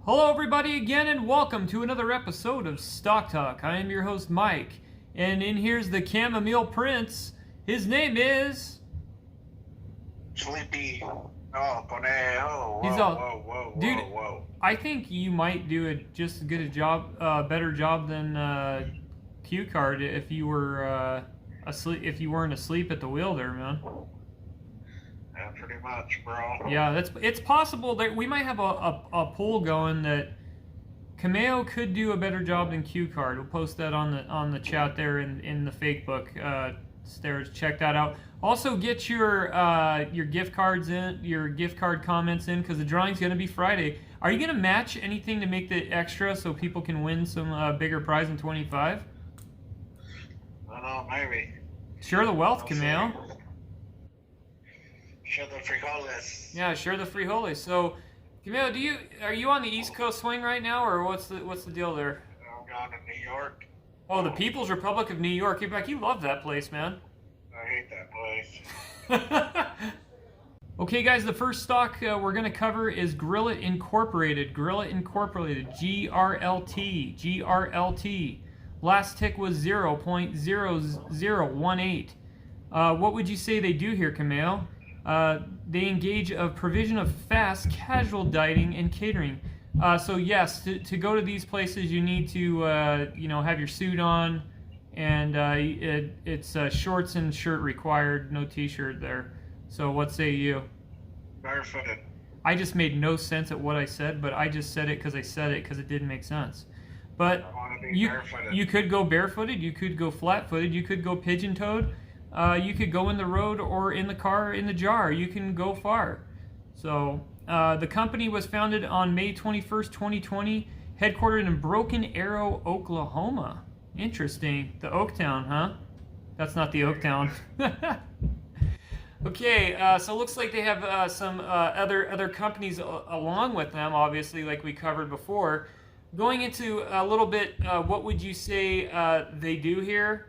Hello everybody again and welcome to another episode of Stock Talk. I am your host Mike, and in here's the chamomile prince. His name is... Sleepy. Oh, Conejo. He's all... Whoa. Dude, I think you might do just as good a job, better job than Q Card if you were asleep, if you weren't asleep at the wheel there, man. Yeah, pretty much, bro. Yeah, it's possible that we might have a poll going that Cameo could do a better job than Q Card. We'll post that on the chat there in the fake book. Stairs, check that out. Also, get your gift cards in, your gift card comments in, because the drawing's gonna be Friday. Are you gonna match anything to make the extra so people can win some bigger prize in 25? I don't know, maybe. Share the wealth, Cameo. Share the frijoles. Yeah, share the frijoles. So, Cameo, are you on the East Coast swing right now, or what's the deal there? I'm going to New York. Oh, the People's Republic of New York. You love that place, man. I hate that place. Okay, guys, the first stock we're going to cover is GRLT Incorporated. GRLT Incorporated, GRLT. GRLT. Last tick was 0.0018. What would you say they do here, Cameo? They engage a provision of fast, casual dining and catering. So yes, to go to these places, you need to have your suit on, and it's shorts and shirt required, no t-shirt there. So what say you? Barefooted. I just made no sense at what I said, but I just said it because I said it because it didn't make sense. But I want to be barefooted. You could go barefooted, you could go flat-footed, you could go pigeon-toed. You could go in the road or in the car, in the jar. You can go far. So the company was founded on May 21st, 2020, headquartered in Broken Arrow, Oklahoma. Interesting. The Oaktown, huh? That's not the Oaktown. Okay, so it looks like they have some other companies along with them, obviously, like we covered before. Going into a little bit, what would you say they do here?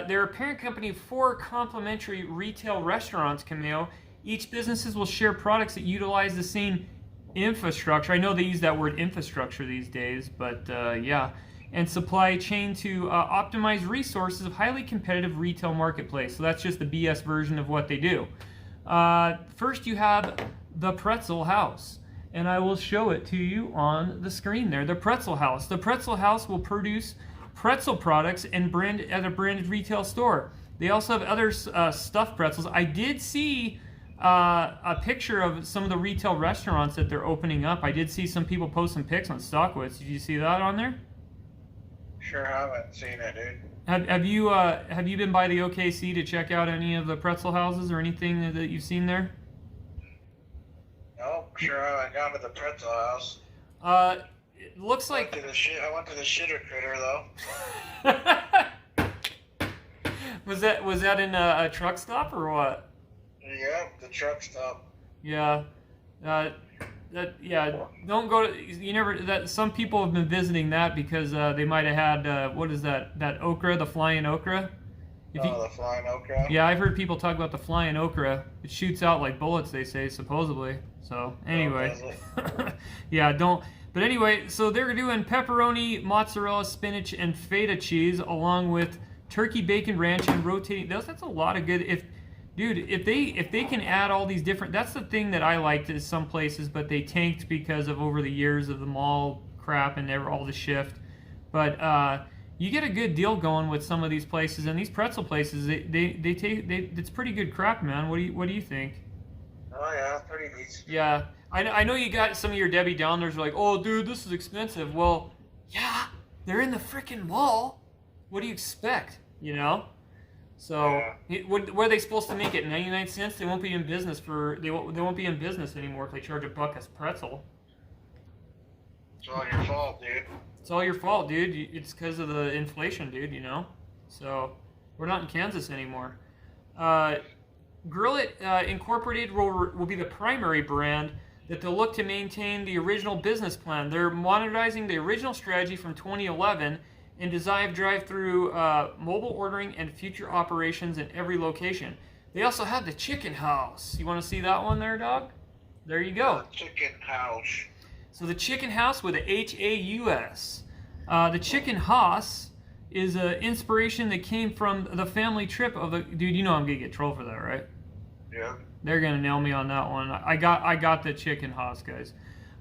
They're a parent company of 4 complementary retail restaurants, Cameo. Each businesses will share products that utilize the same infrastructure. I know they use that word infrastructure these days, but yeah. And supply chain to optimize resources of highly competitive retail marketplace. So that's just the BS version of what they do. First you have the Pretzel House. And I will show it to you on the screen there. The Pretzel House. The Pretzel House will produce pretzel products and brand at a branded retail store. They also have other stuffed pretzels. I did see a picture of some of the retail restaurants that they're opening up. I did see some people post some pics on Stockwitz. Did you see that on there? Sure haven't seen it, dude. Have you been by the OKC to check out any of the pretzel houses or anything that you've seen there? Nope, sure haven't gone to the pretzel house. It looks like I went to the shitter critter though. was that in a truck stop or what? Yeah, the truck stop. Yeah, don't go to some people have been visiting that because they might have had what is that okra, the flying okra? The flying okra. Yeah, I've heard people talk about the flying okra. It shoots out like bullets, they say, supposedly. So anyway, yeah, don't. But anyway, so they're doing pepperoni, mozzarella, spinach, and feta cheese, along with turkey, bacon, ranch, and rotating. That's a lot of good. If they can add all these different, that's the thing that I liked is some places, but they tanked because of over the years of the mall crap and all the shift. But you get a good deal going with some of these places, and these pretzel places, it's pretty good crap, man. What do you think? Oh yeah, pretty decent. Yeah. I know you got some of your Debbie Downers are like, oh, dude, this is expensive. Well, yeah, they're in the freaking mall. What do you expect, you know? So, yeah. What are they supposed to make it? 99 cents? They won't be in business they won't be in business anymore if they charge $1 a pretzel. It's all your fault, dude. It's all your fault, dude. It's because of the inflation, dude, you know? So, we're not in Kansas anymore. GRLT Incorporated will be the primary brand that they'll look to maintain the original business plan. They're modernizing the original strategy from 2011 and drive-through mobile ordering and future operations in every location. They also have the Chicken House. You want to see that one there, dog? There you go. Chicken House. So the chicken house with a H-A-U-S. The chicken house is an inspiration that came from the family trip of the dude. You know I'm gonna get trolled for that, right? Yeah. They're gonna nail me on that one. I got the chicken house, guys.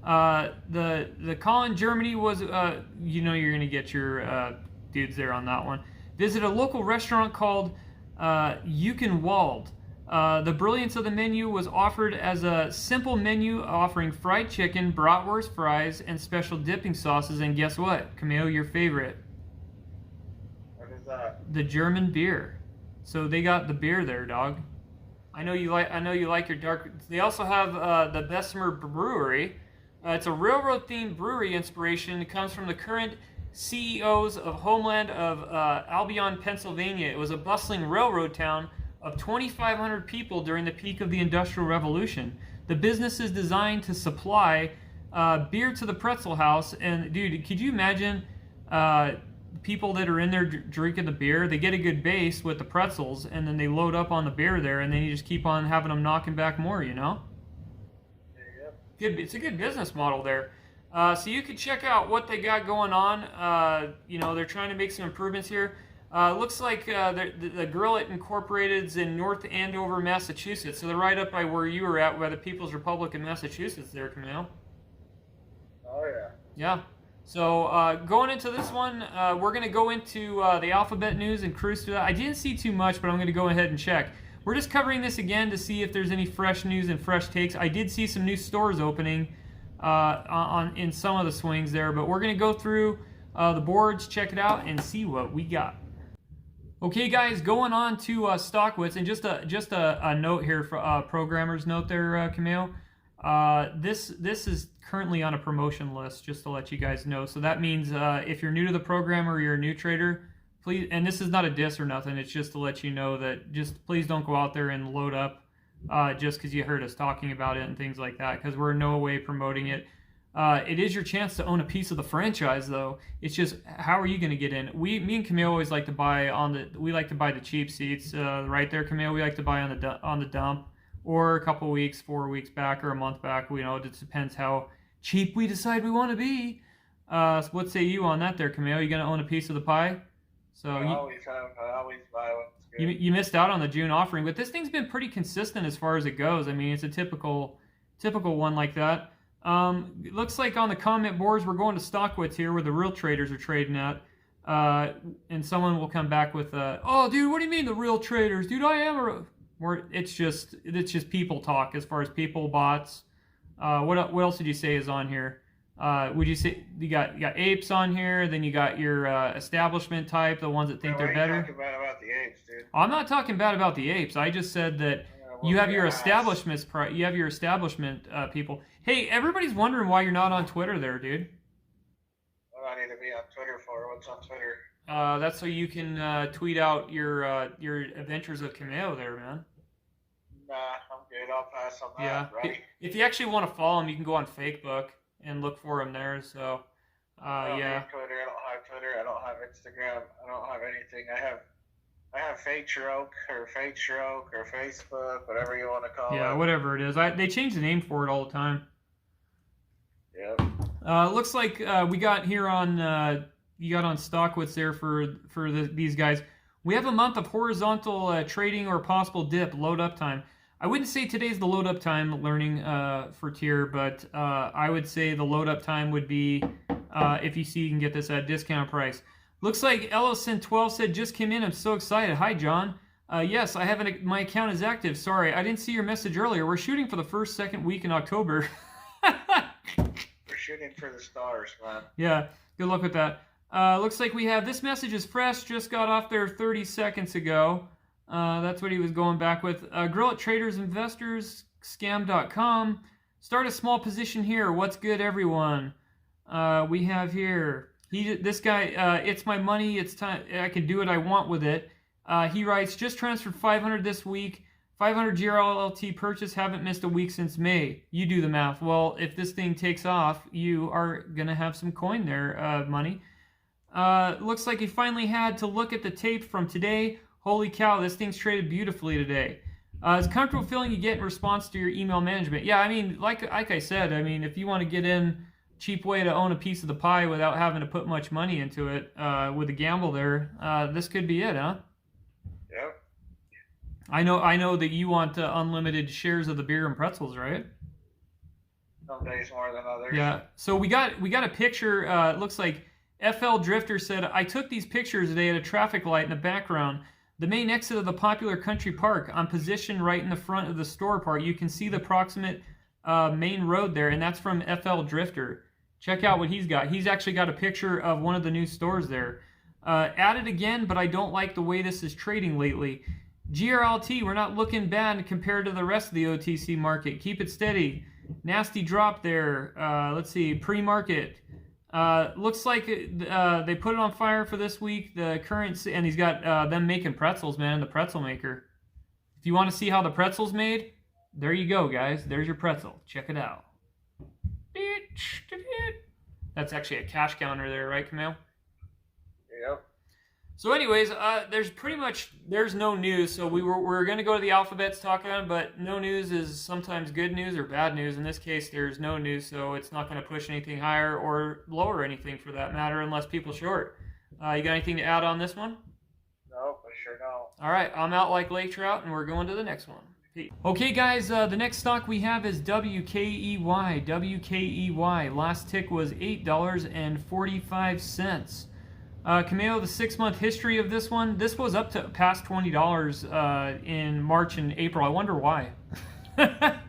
The call in Germany was you know you're gonna get your dudes there on that one. Visit a local restaurant called Eukenwald. The brilliance of the menu was offered as a simple menu offering fried chicken, bratwurst fries, and special dipping sauces. And guess what, Camille, your favorite? What is that? The German beer. So they got the beer there, dog. I know you like your dark. They also have the Bessemer Brewery. It's a railroad-themed brewery inspiration. It comes from the current CEOs of Homeland of Albion, Pennsylvania. It was a bustling railroad town of 2,500 people during the peak of the Industrial Revolution. The business is designed to supply beer to the pretzel house. And dude, could you imagine people that are in there drinking the beer? They get a good base with the pretzels, and then they load up on the beer there, and then you just keep on having them knocking back more, you know? Good. It's a good business model there. So you can check out what they got going on. You know, they're trying to make some improvements here. Looks like the GRLT Incorporated's in North Andover, Massachusetts. So they're right up by where you were at, by the People's Republic of Massachusetts there, Camille. Oh, yeah. Yeah. So going into this one, we're going to go into the alphabet news and cruise through that. I didn't see too much, but I'm going to go ahead and check. We're just covering this again to see if there's any fresh news and fresh takes. I did see some new stores opening in some of the swings there, but we're going to go through the boards, check it out, and see what we got. Okay, guys, going on to Stockwitz, and just a note here for programmers note there, Camille. This is currently on a promotion list, just to let you guys know. So that means if you're new to the program or you're a new trader, please, and this is not a diss or nothing, it's just to let you know that just please don't go out there and load up just because you heard us talking about it and things like that, because we're in no way promoting it. It is your chance to own a piece of the franchise, though. It's just, how are you going to get in? Me and Camille always like to buy the cheap seats, right there, Camille. We like to buy on the dump, or a couple weeks, 4 weeks back, or a month back. You know, it just depends how cheap we decide we want to be. So what say you on that there, Camille? You going to own a piece of the pie? So I always buy one. You missed out on the June offering, but this thing's been pretty consistent as far as it goes. I mean, it's a typical one like that. It looks like on the comment boards we're going to Stockwitz here, where the real traders are trading at. And someone will come back with, "Oh, dude, what do you mean the real traders, dude? I am it's just people talk as far as people, bots. What else did you say is on here? Would you say you got apes on here? Then you got your establishment type, the ones that think they're better. Talking bad about the apes, dude. I'm not talking bad about the apes. I just said that you have your establishments. You have your establishment people. Hey, everybody's wondering why you're not on Twitter, there, dude. What do I need to be on Twitter for? What's on Twitter? That's so you can tweet out your adventures of Cameo there, man. Nah, I'm good. I'll pass on that. Yeah. Right? If you actually want to follow him, you can go on Fakebook and look for him there. So, I don't yeah. have Twitter. I don't have Twitter. I don't have Instagram. I don't have anything. I have Fake Stroke or Facebook, whatever you want to call it. Yeah, whatever it is. They change the name for it all the time. Yep. Looks like we got here on you got on Stockwitz there for these guys. We have a month of horizontal trading or possible dip load up time. I wouldn't say today's the load up time learning for tier, but I would say the load up time would be if you see you can get this at discount price. Looks like Ellison12 said just came in. I'm so excited. Hi, John. Yes, I have my account is active. Sorry, I didn't see your message earlier. We're shooting for the second week in October. We're shooting for the stars, man. Yeah, good luck with that. Looks like we have this message is fresh. Just got off there 30 seconds ago. That's what he was going back with. GRLT Traders Investors Scam.com. Start a small position here. What's good, everyone? We have here. This guy, it's my money. It's time. I can do what I want with it. He writes, just transferred 500 this week. 500 GRLT purchase. Haven't missed a week since May. You do the math. Well, if this thing takes off, you are gonna have some coin there, money. Looks like he finally had to look at the tape from today. Holy cow, this thing's traded beautifully today. It's a comfortable feeling you get in response to your email management. Yeah, I mean, like I said, I mean, if you want to get in cheap way to own a piece of the pie without having to put much money into it with a gamble there. This could be it, huh? Yep. I know that you want unlimited shares of the beer and pretzels, right? Some days more than others. Yeah. So we got a picture. It looks like FL Drifter said, I took these pictures today at a traffic light in the background. The main exit of the popular country park. I'm positioned right in the front of the store part. You can see the proximate main road there, and that's from FL Drifter. Check out what he's got. He's actually got a picture of one of the new stores there. At it again, but I don't like the way this is trading lately. GRLT, we're not looking bad compared to the rest of the OTC market. Keep it steady. Nasty drop there. Let's see, pre-market. Looks like they put it on fire for this week. The currency, and he's got them making pretzels, man, the pretzel maker. If you want to see how the pretzel's made, there you go, guys. There's your pretzel. Check it out. That's actually a cash counter there, right, Camille? Yep. So anyways, there's no news. So we're going to go to the alphabets talk on it, but no news is sometimes good news or bad news. In this case, there's no news, so it's not going to push anything higher or lower anything for that matter unless people short. You got anything to add on this one? Nope, I sure don't. All right, I'm out like lake trout, and we're going to the next one. Okay, guys, the next stock we have is WKEY. WKEY. Last tick was $8.45. Camilo, the 6-month history of this one, this was up to past $20 in March and April. I wonder why. I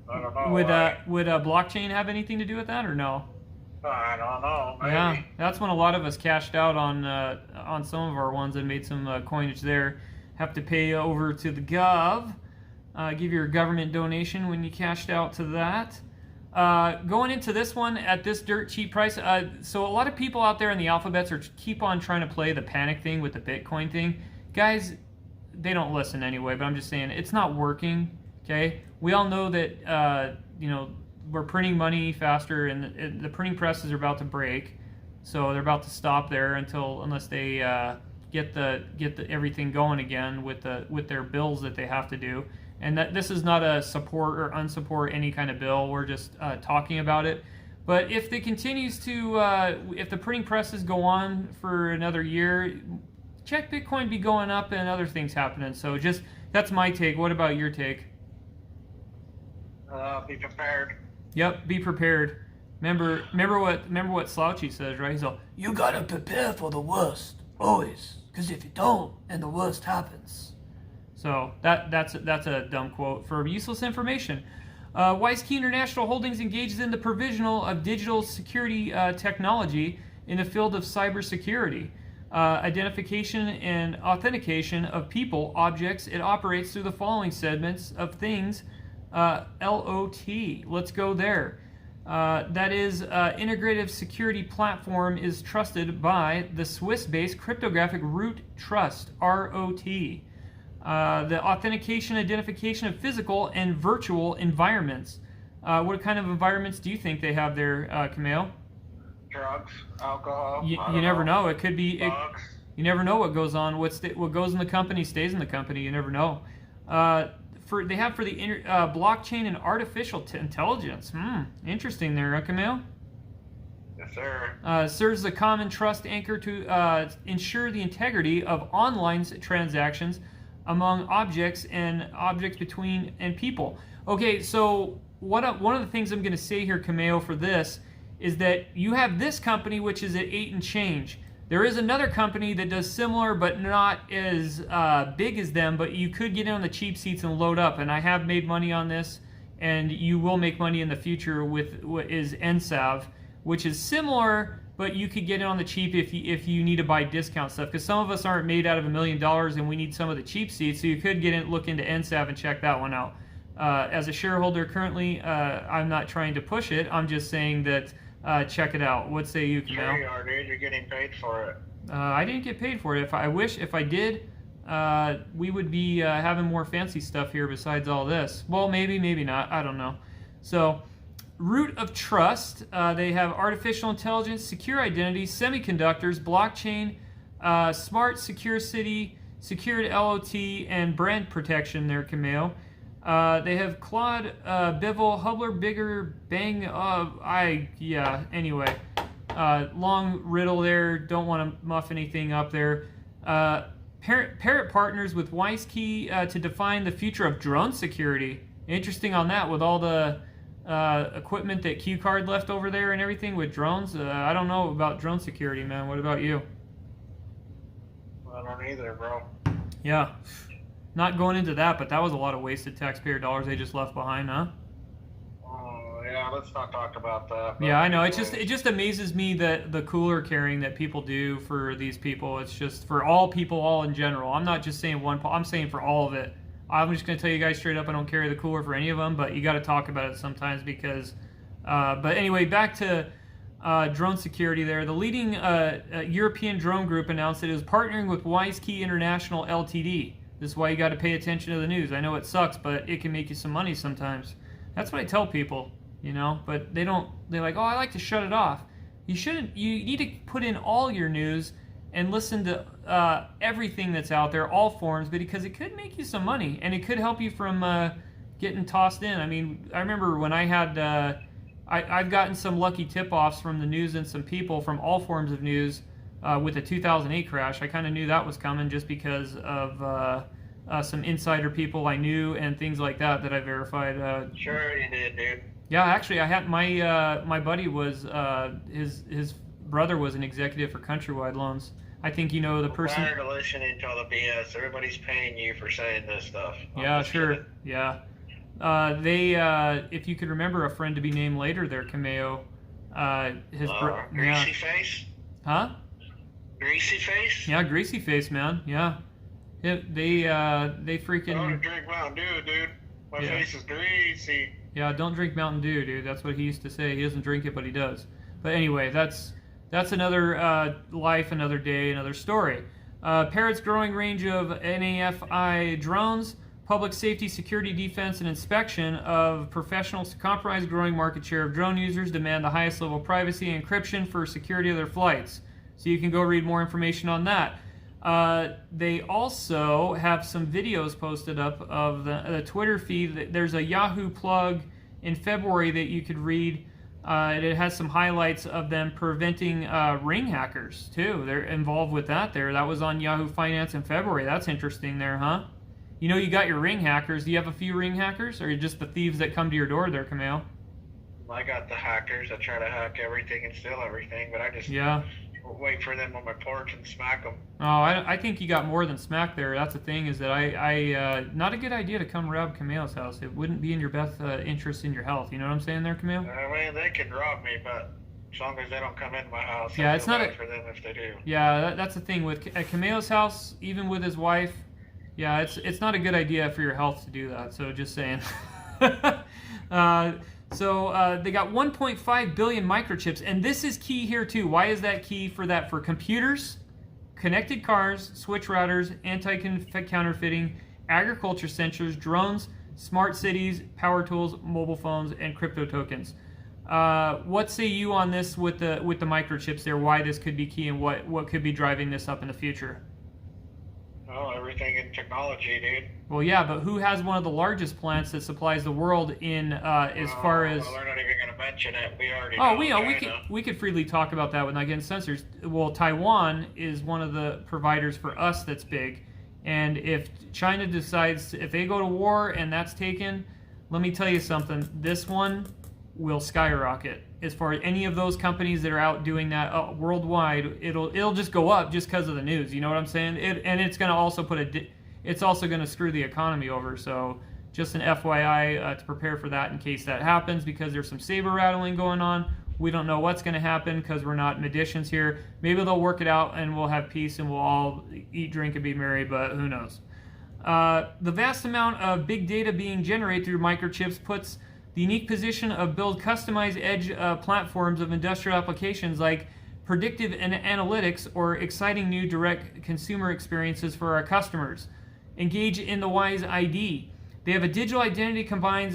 don't know. Would blockchain have anything to do with that or no? I don't know. Maybe. Yeah, that's when a lot of us cashed out on some of our ones and made some coinage there. Have to pay over to the gov, give your government donation when you cashed out to that. Going into this one at this dirt cheap price, so a lot of people out there in the alphabets keep on trying to play the panic thing with the Bitcoin thing. Guys, they don't listen anyway, but I'm just saying it's not working, okay? We all know that, we're printing money faster and the printing presses are about to break, so they're about to stop there unless they get the everything going again with their bills that they have to do. And that this is not a support or unsupport any kind of bill. We're just talking about it. But if they continues to, if the printing presses go on for another year, check Bitcoin be going up and other things happening. So that's my take. What about your take? Be prepared. Yep, be prepared. Remember what Slouchy says, right? He's all, you gotta prepare for the worst always, because if you don't, and the worst happens. So that's a dumb quote for useless information. WISeKey International Holdings engages in the provisional of digital security technology in the field of cybersecurity, identification and authentication of people, objects. It operates through the following segments of things. LOT. Let's go there. That is, integrative security platform is trusted by the Swiss-based cryptographic root trust, ROT. The authentication, identification of physical and virtual environments. What kind of environments do you think they have there, Camille? Drugs, alcohol. You never know. It could be. You never know what goes on. What goes in the company stays in the company. You never know. They have for the blockchain and artificial intelligence. Interesting there, Camille. Yes, sir. Serves a common trust anchor to ensure the integrity of online transactions among objects and objects between and people. Okay, so one of the things I'm going to say here, Cameo, for this is that you have this company which is at 8 and change. There is another company that does similar but not as big as them, but you could get in on the cheap seats and load up. And I have made money on this, and you will make money in the future with what is NSAV, which is similar, but you could get in on the cheap if you need to buy discount stuff, because some of us aren't made out of $1 million and we need some of the cheap seats, so you could look into NSAV and check that one out. As a shareholder currently, I'm not trying to push it. I'm just saying that check it out. What say you, Camille? Sure you are, dude. You're getting paid for it. I didn't get paid for it. If I did, we would be having more fancy stuff here besides all this. Well, maybe not. I don't know. So, root of trust. They have artificial intelligence, secure identity, semiconductors, blockchain, smart, secure city, secured LOT, and brand protection there, Cameo. They have Claude, Bivol, Hubler, Bigger, Bang. Anyway, long riddle there. Don't want to muff anything up there. Parrot partners with WISeKey to define the future of drone security. Interesting on that, with all the equipment that Q Card left over there and everything with drones. I don't know about drone security, man. What about you? I don't either, bro. Yeah. Not going into that, but that was a lot of wasted taxpayer dollars they just left behind, huh? Yeah, let's not talk about that. Yeah, I know. It just amazes me that the cooler carrying that people do for these people. It's just for all people, all in general. I'm not just saying one. I'm saying for all of it. I'm just going to tell you guys straight up, I don't carry the cooler for any of them, but you got to talk about it sometimes because. But anyway, back to drone security. There, the leading European drone group announced that it was partnering with WISeKey International Ltd. This is why you got to pay attention to the news. I know it sucks, but it can make you some money sometimes. That's what I tell people, you know. But they don't. They're like, oh, I like to shut it off. You shouldn't. You need to put in all your news and listen to everything that's out there, all forms, because it could make you some money and it could help you from getting tossed in. I mean, I remember when I had. I've gotten some lucky tip-offs from the news and some people from all forms of news. With the 2008 crash, I kind of knew that was coming just because of some insider people I knew and things like that I verified. Sure you did, dude. Yeah, actually, I had my buddy was his brother was an executive for Countrywide Loans. I think you know the person. I'm tired of listening to all the BS. Everybody's paying you for saying this stuff. Yeah, sure. Kidding. Yeah. If you could remember a friend to be named later there, Cameo. Greasy face? Huh? Greasy face? Yeah, greasy face, man. Yeah. They freaking. I want to drink Mountain Dew, dude. My face is greasy. Yeah, don't drink Mountain Dew, dude. That's what he used to say. He doesn't drink it, but he does. But anyway, that's another life, another day, another story. Parrot's growing range of NAFI drones, public safety, security, defense, and inspection of professionals to compromise growing market share of drone users, demand the highest level of privacy and encryption for security of their flights. So you can go read more information on that. They also have some videos posted up of the Twitter feed. There's a Yahoo plug in February that you could read. It has some highlights of them preventing ring hackers, too. They're involved with that there. That was on Yahoo Finance in February. That's interesting there, huh? You know you got your ring hackers. Do you have a few ring hackers, or just the thieves that come to your door there, Camille? I got the hackers that try to hack everything and steal everything, but I just wait for them on my porch and smack them. Oh, I think you got more than smack there. That's the thing, is that I not a good idea to come rob Camille's house. It wouldn't be in your best interest in your health. You know what I'm saying there, Camille? I mean, they can rob me, but as long as they don't come into my house, yeah, it's not for them if they do. Yeah, that's the thing with at Camille's house, even with his wife. Yeah, it's not a good idea for your health to do that. So just saying. So they got 1.5 billion microchips, and this is key here too. Why is that key for that? For computers, connected cars, switch routers, anti-counterfeiting, agriculture sensors, drones, smart cities, power tools, mobile phones, and crypto tokens. What say you on this with the microchips there? Why this could be key, and what could be driving this up in the future? Oh, everything in technology, dude. Well, yeah, but who has one of the largest plants that supplies the world in as far as? Well, we're not even going to mention it. We already. Oh, we know. We could freely talk about that without getting censors. Well, Taiwan is one of the providers for us that's big, and if China decides, if they go to war and that's taken, let me tell you something. This one will skyrocket. As far as any of those companies that are out doing that worldwide, it'll just go up just because of the news. You know what I'm saying? And it's going to also it's also going to screw the economy over. So just an FYI to prepare for that in case that happens, because there's some saber rattling going on. We don't know what's going to happen because we're not magicians here. Maybe they'll work it out and we'll have peace and we'll all eat, drink, and be merry, but who knows? The vast amount of big data being generated through microchips puts the unique position of build customized edge platforms of industrial applications like predictive analytics or exciting new direct consumer experiences for our customers. Engage in the WISeID. They have a digital identity combines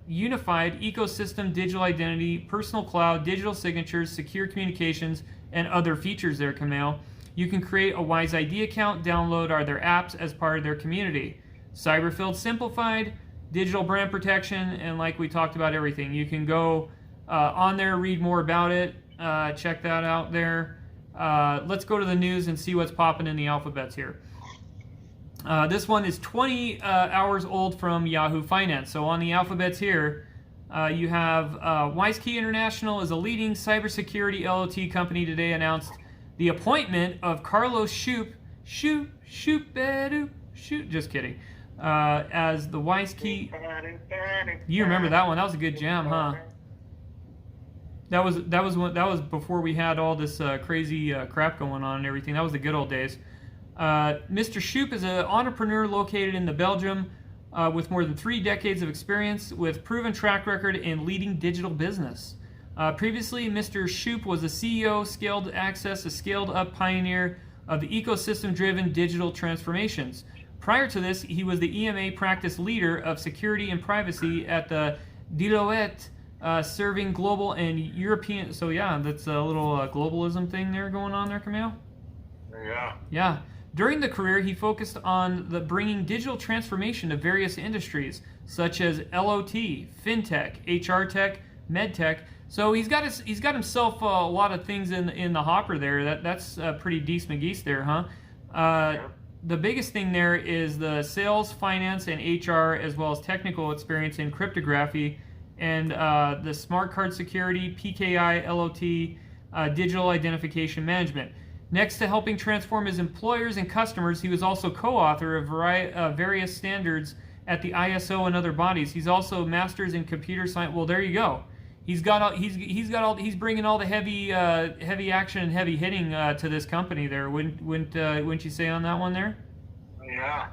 unified ecosystem digital identity, personal cloud, digital signatures, secure communications, and other features there, Camille. You can create a WISeID account, download their apps as part of their community. Cyberfield simplified. digital brand protection, and like we talked about everything. You can go on there, read more about it, check that out there. Let's go to the news and see what's popping in the alphabets here. This one is 20 hours old from Yahoo Finance. So on the alphabets here, you have WISeKey International is a leading cybersecurity LLT company today announced the appointment of Carlos Shoup, just kidding, as the WISeKey. You remember that one? That was a good jam, huh? That was before we had all this crazy crap going on and everything. That was the good old days. Mr. Shoup is an entrepreneur located in Belgium with more than 3 decades of experience with proven track record in leading digital business. Previously, Mr. Shoup was the CEO, Scaled Access, a scaled-up pioneer of the ecosystem-driven digital transformations. Prior to this, he was the EMA practice leader of security and privacy at the Deloitte, serving global and European. So yeah, that's a little globalism thing there going on there, Camille. Yeah. Yeah. During the career, he focused on bringing digital transformation to various industries such as LOT, fintech, HR tech, med tech. So he's got himself a lot of things in the hopper there. That's pretty decent McGeese there, huh? The biggest thing there is the sales, finance, and HR, as well as technical experience in cryptography and the smart card security, PKI, LOT, digital identification management. Next to helping transform his employers and customers, he was also co-author of various standards at the ISO and other bodies. He's also masters in computer science. Well, there you go. He's bringing all the heavy action and heavy hitting to this company there. Wouldn't you say on that one there? Yeah.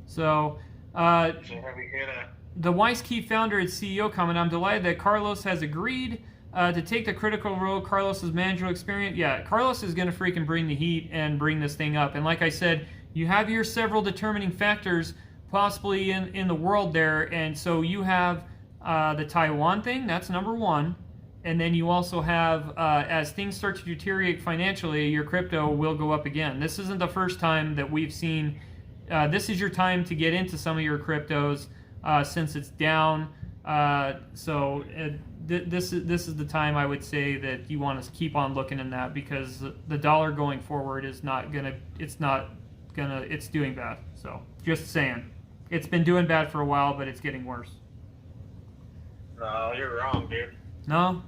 So, It's a heavy hitter. The WISeKey founder and CEO comment, I'm delighted that Carlos has agreed to take the critical role. Carlos's managerial experience. Yeah, Carlos is going to freaking bring the heat and bring this thing up. And like I said, you have your several determining factors possibly in the world there. And so you have the Taiwan thing, that's number one. And then you also have, as things start to deteriorate financially, your crypto will go up again. This isn't the first time that we've seen, this is your time to get into some of your cryptos since it's down. This is the time I would say that you want to keep on looking in that, because the dollar going forward is it's doing bad. So just saying, it's been doing bad for a while, but it's getting worse. No, you're wrong, dude. No,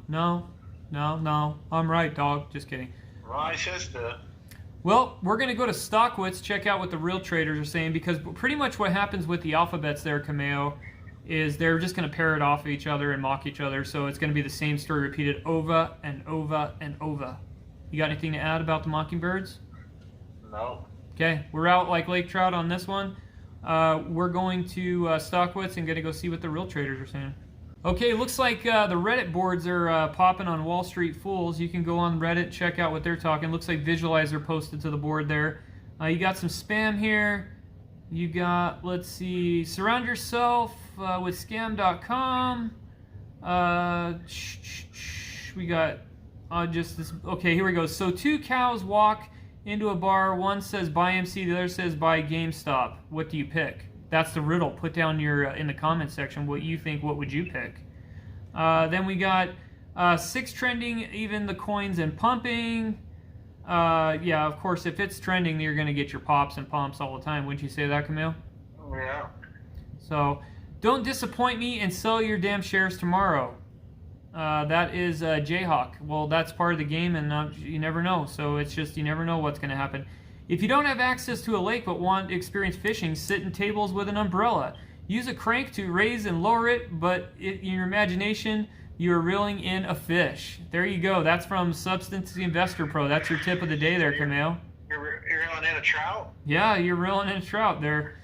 I'm right, dog. Just kidding. My sister. Well, we're going to go to StockWits, check out what the real traders are saying, because pretty much what happens with the alphabets there, Cameo, is they're just going to parrot off of each other and mock each other, so it's going to be the same story repeated over and over and over. You got anything to add about the Mockingbirds? No. Okay, we're out like lake trout on this one. We're going to StockWits and going to go see what the real traders are saying. Okay, looks like the Reddit boards are popping on Wall Street Fools. You can go on Reddit, check out what they're talking. Looks like Visualizer posted to the board there. You got some spam here. You got, let's see, surround yourself with scam.com. We got just this. Okay, here we go. So 2 cows walk into a bar. One says buy MC, the other says buy GameStop. What do you pick? That's the riddle. Put down your in the comment section what you think. What would you pick? Then we got 6 trending, even the coins and pumping. Yeah, of course, if it's trending, you're going to get your pops and pumps all the time. Wouldn't you say that, Camille? Yeah. So, don't disappoint me and sell your damn shares tomorrow. That is Jayhawk. Well, that's part of the game, and you never know. So it's just you never know what's going to happen. If you don't have access to a lake but want to experience fishing, sit in tables with an umbrella. Use a crank to raise and lower it, but in your imagination, you're reeling in a fish. There you go. That's from Substance Investor Pro. That's your tip of the day there, Camille. You're reeling in a trout? Yeah, you're reeling in a trout there.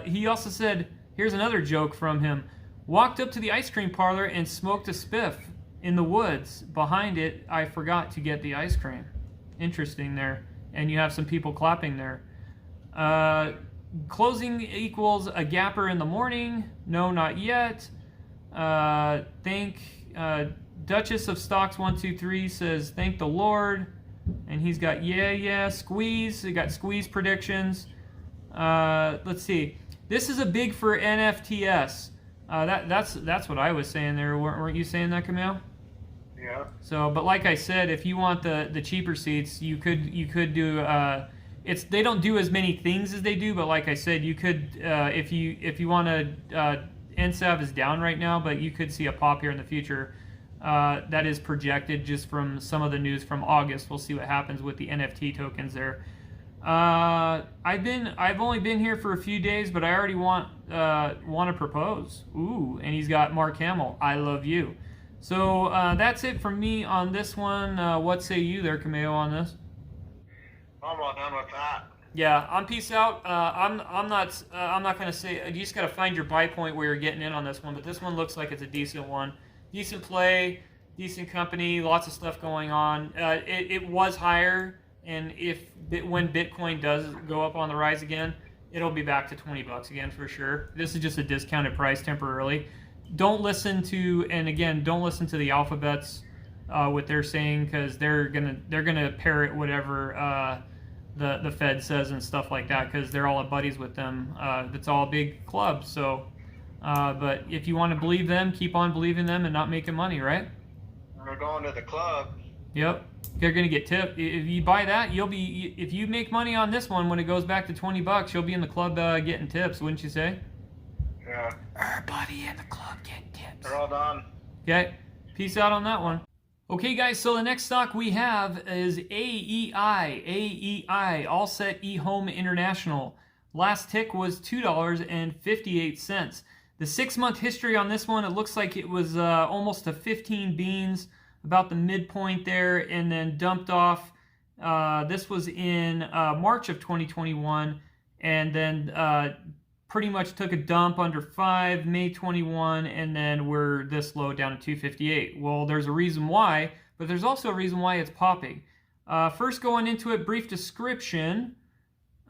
He also said, here's another joke from him. Walked up to the ice cream parlor and smoked a spiff in the woods. Behind it, I forgot to get the ice cream. Interesting there. And you have some people clapping there. Closing equals a gapper in the morning. No, not yet. Duchess of Stocks 123 says, thank the Lord. And he's got, yeah, squeeze. He got squeeze predictions. Let's see. This is a big for NFTS. That's what I was saying there. Weren't you saying that, Camille? Yeah. So, but like I said, if you want the cheaper seats, you could do. They don't do as many things as they do, but like I said, you could if you want to. NSAV is down right now, but you could see a pop here in the future. That is projected just from some of the news from August. We'll see what happens with the NFT tokens there. I've only been here for a few days, but I already want to propose. Ooh, and he's got Mark Hamill. I love you. So that's it from me on this one. What say you there, Cameo, on this? I'm all done with that. Yeah, I'm peace out. I'm not gonna say. You just gotta find your buy point where you're getting in on this one. But this one looks like it's a decent one, decent play, decent company, lots of stuff going on. It was higher, and when Bitcoin does go up on the rise again, it'll be back to $20 again for sure. This is just a discounted price temporarily. Don't listen to the alphabets, what they're saying, because they're gonna parrot whatever the Fed says and stuff like that, because they're all buddies with them. It's all a big club. So, but if you want to believe them, keep on believing them and not making money, right? We're going to the club. Yep, they're gonna get tipped. If you buy that, if you make money on this one when it goes back to $20, you'll be in the club getting tips, wouldn't you say? Yeah. Everybody in the club getting tips. They're all done. Okay, peace out on that one. Okay, guys, so the next stock we have is AEI, ALset EHome International. Last tick was $2.58. The 6-month history on this one, it looks like it was almost a 15 beans, about the midpoint there, and then dumped off. This was in March of 2021, and then pretty much took a dump under 5, May 21, and then we're this low down to 258. Well, there's a reason why, but there's also a reason why it's popping. First, going into it, brief description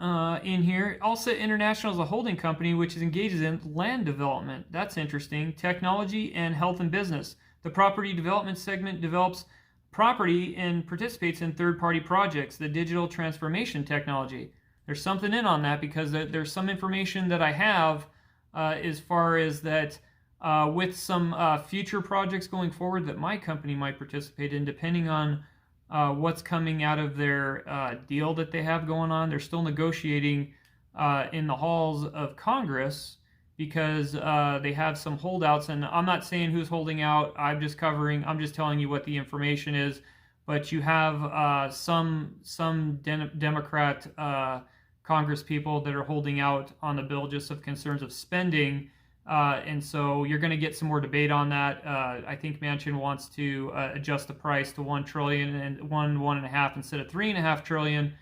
in here. ALset International is a holding company which engages in land development. That's interesting. Technology and health and business. The property development segment develops property and participates in third-party projects, the digital transformation technology. There's something in on that, because there's some information that I have as far as that with some future projects going forward that my company might participate in, depending on what's coming out of their deal that they have going on. They're still negotiating in the halls of Congress, because they have some holdouts, and I'm not saying who's holding out. I'm just telling you what the information is. But you have some Democrat Congress people that are holding out on the bill just of concerns of spending, and so you're going to get some more debate on that. I think Manchin wants to adjust the price to $1 trillion and $1.5 instead of $3.5 trillion.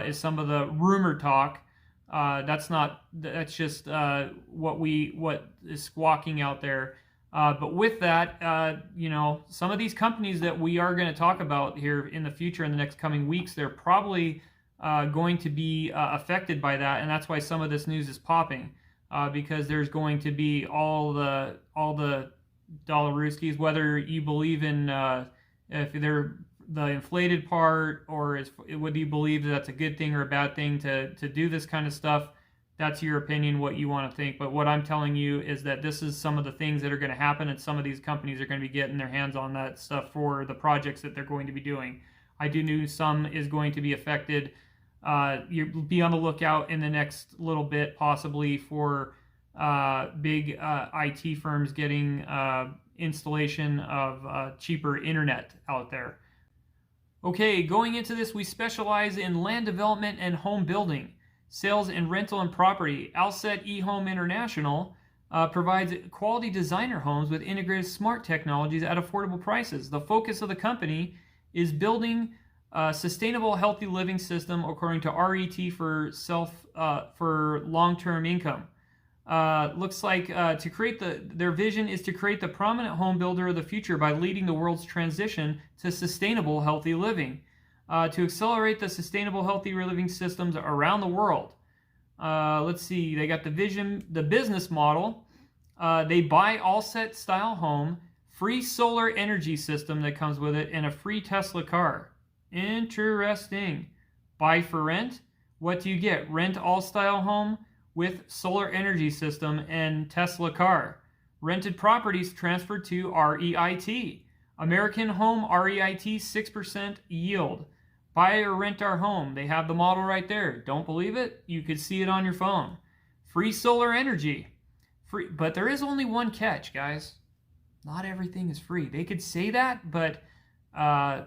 Is some of the rumor talk. That's just what is squawking out there. But with that, some of these companies that we are going to talk about here in the future, in the next coming weeks, they're probably going to be affected by that, and that's why some of this news is popping, because there's going to be all the dollarooskies, whether you believe in if they're the inflated part, or whether you believe that that's a good thing or a bad thing to do this kind of stuff. That's your opinion, what you want to think. But what I'm telling you is that this is some of the things that are going to happen, and some of these companies are going to be getting their hands on that stuff for the projects that they're going to be doing. I do know some is going to be affected. You'll be on the lookout in the next little bit, possibly, for big IT firms getting installation of cheaper internet out there. Okay, going into this, we specialize in land development and home building, sales and rental and property. ALset EHome International provides quality designer homes with integrated smart technologies at affordable prices. The focus of the company is building a sustainable, healthy living system according to RET for long-term income. Looks like their vision is to create the prominent home builder of the future by leading the world's transition to sustainable, healthy living. To accelerate the sustainable, healthy living systems around the world. Let's see, they got the vision, the business model. They buy ALset style home, free solar energy system that comes with it, and a free Tesla car. Interesting. Buy for rent. What do you get? Rent all style home with solar energy system and Tesla car. Rented properties transferred to REIT. American Home REIT 6% yield. Buy or rent our home. They have the model right there. Don't believe it? You could see it on your phone. Free solar energy. Free, but there is only one catch, guys. Not everything is free. They could say that, but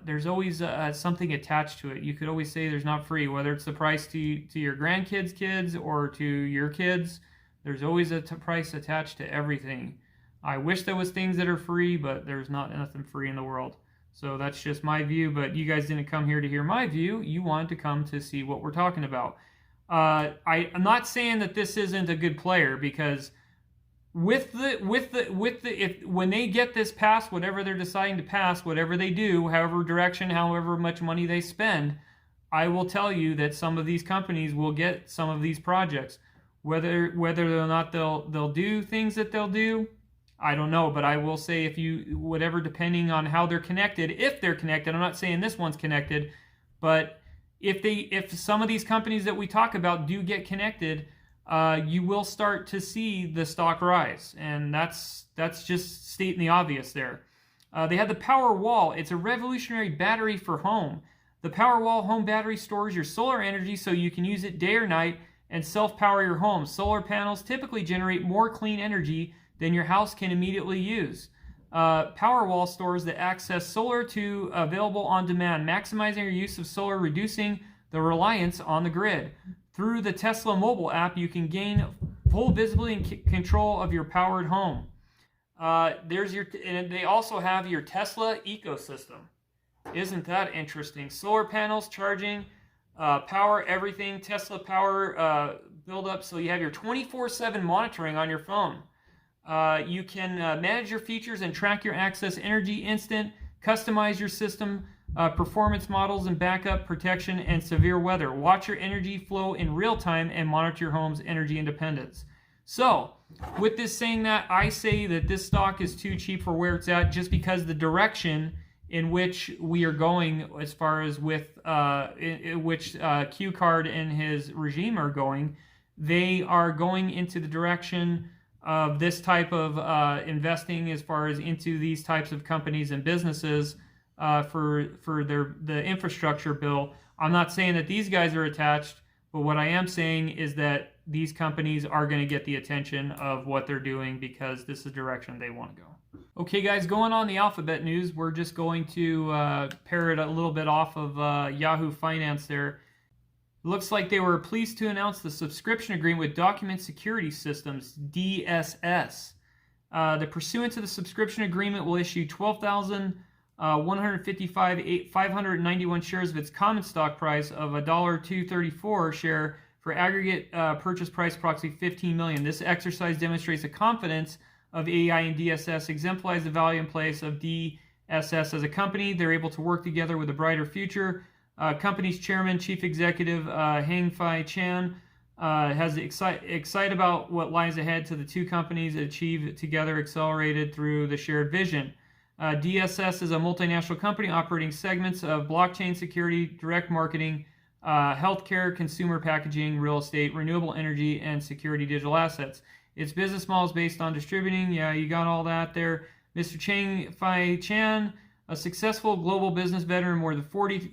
there's always something attached to it. You could always say there's not free, whether it's the price to your grandkids' kids or to your kids. There's always a price attached to everything. I wish there was things that are free, but there's not nothing free in the world. So that's just my view, but you guys didn't come here to hear my view. You wanted to come to see what we're talking about. I'm not saying that this isn't a good player, because when they get this passed, whatever they're deciding to pass, whatever they do, however direction, however much money they spend, I will tell you that some of these companies will get some of these projects. Whether or not they'll do things that they'll do, I don't know, but I will say depending on how they're connected, if they're connected, I'm not saying this one's connected, but if some of these companies that we talk about do get connected, you will start to see the stock rise, and that's just stating the obvious there. They have the Powerwall. It's a revolutionary battery for home. The Powerwall home battery stores your solar energy so you can use it day or night and self-power your home. Solar panels typically generate more clean energy than your house can immediately use. Powerwall stores the access solar to available on demand, maximizing your use of solar, reducing the reliance on the grid. Through the Tesla mobile app, you can gain full visibility and control of your powered home. And they also have your Tesla ecosystem. Isn't that interesting? Solar panels, charging, power, everything, Tesla power build up. So you have your 24/7 monitoring on your phone. You can manage your features and track your access energy instant, customize your system, performance models and backup protection and severe weather. Watch your energy flow in real time and monitor your home's energy independence. So, with this saying that, I say that this stock is too cheap for where it's at, just because the direction in which we are going, as far as with in which Q Card and his regime are going, they are going into the direction of this type of investing, as far as into these types of companies and businesses for the infrastructure bill. I'm not saying that these guys are attached, but what I am saying is that these companies are going to get the attention of what they're doing, because this is the direction they want to go. Okay, guys, going on the Alphabet news, we're just going to pair it a little bit off of Yahoo Finance there. It looks like they were pleased to announce the subscription agreement with Document Security Systems, DSS. The pursuant to the subscription agreement will issue 12,155,591 shares of its common stock price of $1.234 a share for aggregate purchase price approximately $15 million. This exercise demonstrates the confidence of AEI and DSS, exemplifies the value and place of DSS as a company. They're able to work together with a brighter future. Company's chairman, chief executive Heng-Fai Chan has excited about what lies ahead to the two companies achieve together, accelerated through the shared vision. DSS is a multinational company operating segments of blockchain security, direct marketing, healthcare, consumer packaging, real estate, renewable energy, and security digital assets. Its business model is based on distributing. Yeah, you got all that there. Mr. Heng-Fai Chan, a successful global business veteran, more than 40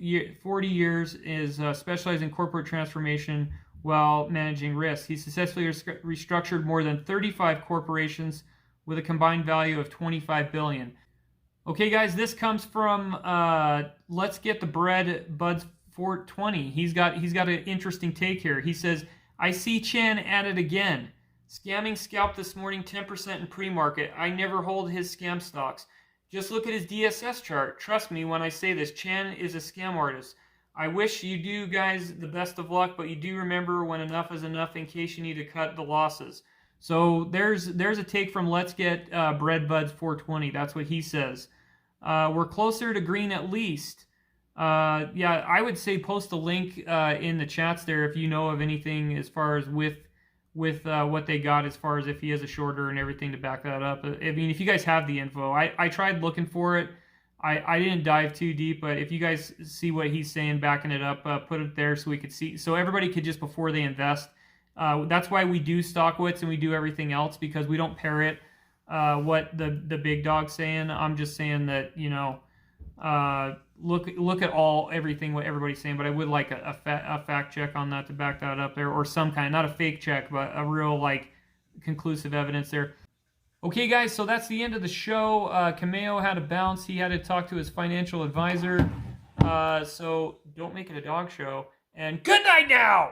years, is specialized in corporate transformation while managing risks. He successfully restructured more than 35 corporations with a combined value of $25 billion. Okay, guys, this comes from Let's Get the Bread Buds 420. He's got an interesting take here. He says, I see Chan at it again. Scamming scalp this morning, 10% in pre-market. I never hold his scam stocks. Just look at his DSS chart. Trust me when I say this, Chan is a scam artist. I wish you do guys the best of luck, but you do remember when enough is enough in case you need to cut the losses. So there's a take from Let's Get Bread Buds 420. That's what he says. We're closer to green at least. Yeah, I would say post a link in the chats there if you know of anything as far as with what they got, as far as if he has a shorter and everything to back that up. I mean, if you guys have the info, I tried looking for it. I didn't dive too deep, but if you guys see what he's saying, backing it up, put it there so we could see, so everybody could just, before they invest, That's why we do stock wits and we do everything else, because we don't parrot what the big dog's saying. I'm just saying that, you know, look at everything what everybody's saying, but I would like a fact check on that to back that up there, or some kind, not a fake check, but a real like conclusive evidence there. Okay, guys, so that's the end of the show. Cameo had to bounce. He had to talk to his financial advisor. So don't make it a dog show. And good night now!